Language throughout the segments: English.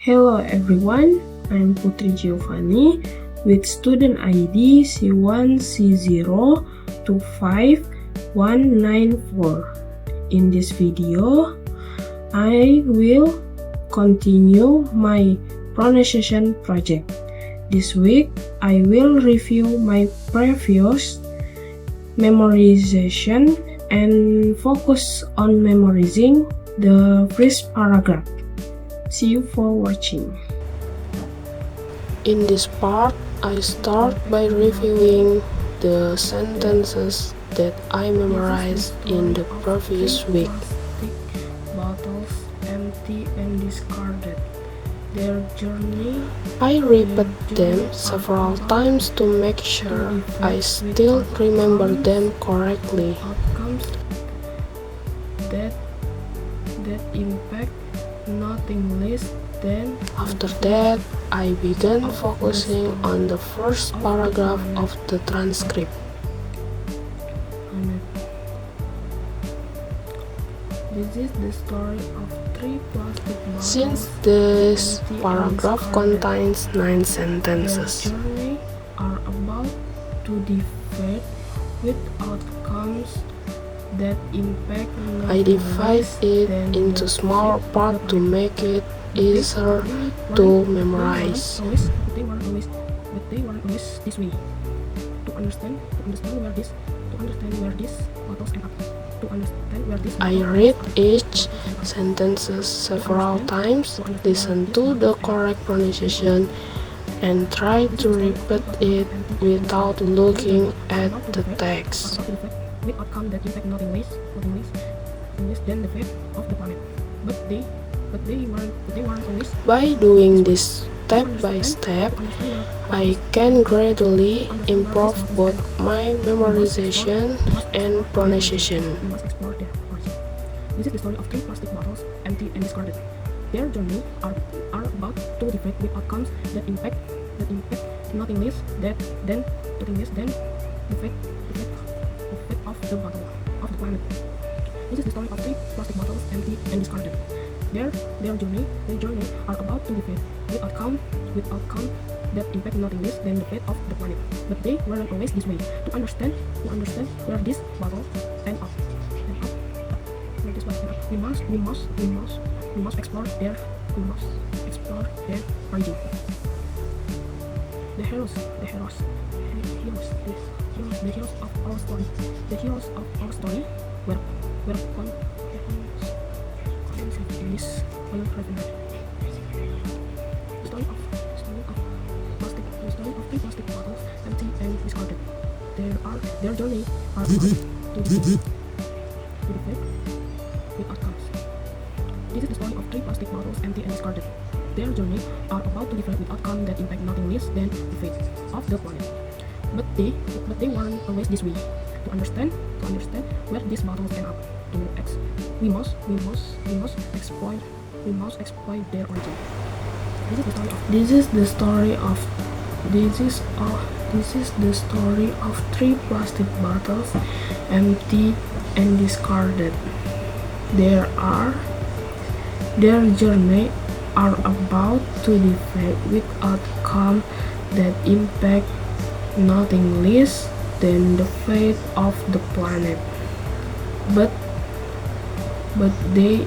Hello everyone, I'm Putri Giovanni with student ID C1C0259194. In this video, I will continue my pronunciation project. This week, I will review my previous memorization and focus on memorizing the first paragraph. See you for watching. In this part, I start by reviewing the sentences that I memorized in the previous week. Bottles empty and discarded. Their journey. I repeat them several times to make sure I still remember them correctly. Outcomes that impact nothing less than. After that, I began focusing on the first paragraph of the transcript. This is the story of 3 plastic bottles. Since this paragraph contains 9 sentences, their journey are about to defeat with outcomes that impact. I divide it into small parts to make it easier to memorize. They weren't always this way. To understand where this bottles end up. To understand where this. I read each sentences several times, listen to the correct pronunciation, and try to repeat it without looking at the text. With outcome that impact nothing less than the fate of the planet. But they weren't always. By doing this step by step, I can gradually improve both my memorization and pronunciation. We must explore their origin. This is the story of 3 plastic bottles, empty and discarded. Their journey are about to defeat with outcomes that impact nothing less than the fate of the bottle of the planet. This is the story of 3 plastic bottles, empty and discarded. Their journey are about to defeat with outcome that impact nothing less than the fate of the planet. But they weren't always this way. To understand where this bottle end up. We must explore their origin. The heroes of our story were in this the story of 3 plastic bottles, empty and discarded. Their journey are about to defeat with outcomes. This is the story of 3 plastic bottles, empty and discarded. Their journey are about to defeat with outcome that impact nothing less than the fate of the planet. But they weren't always this way. To understand where these bottles end up. We must exploit their origin. This is the story of 3 plastic bottles, empty and discarded. Their journey are about to defeat with outcome that impact nothing less than the fate of the planet. But they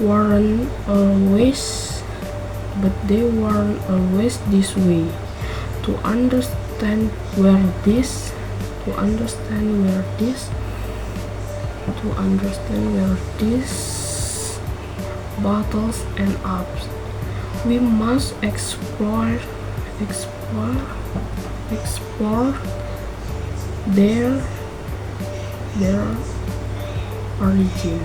weren't always this way. To understand where these bottles end up, we must explore their origin.